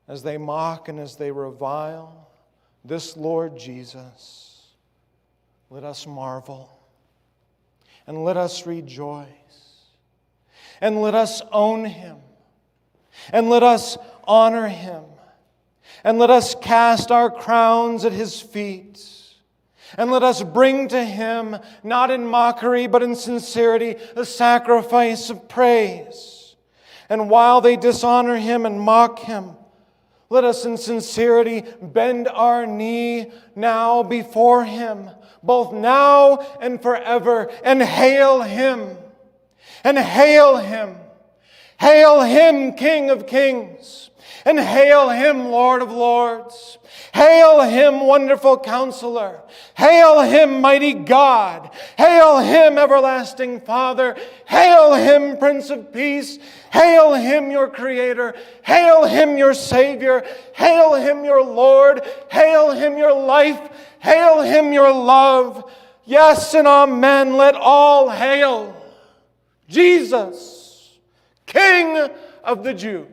as they mock and as they revile this Lord Jesus, let us marvel and let us rejoice and let us own Him and let us honor Him and let us cast our crowns at His feet and let us bring to Him, not in mockery but in sincerity, a sacrifice of praise. And while they dishonor Him and mock Him, let us in sincerity bend our knee now before Him, both now and forever, and hail Him. And hail Him. Hail Him, King of Kings. And hail Him, Lord of Lords. Hail Him, Wonderful Counselor. Hail Him, Mighty God. Hail Him, Everlasting Father. Hail Him, Prince of Peace. Hail Him, your Creator. Hail Him, your Savior. Hail Him, your Lord. Hail Him, your life. Hail Him, your love. Yes and amen. Let all hail Jesus, King of the Jews.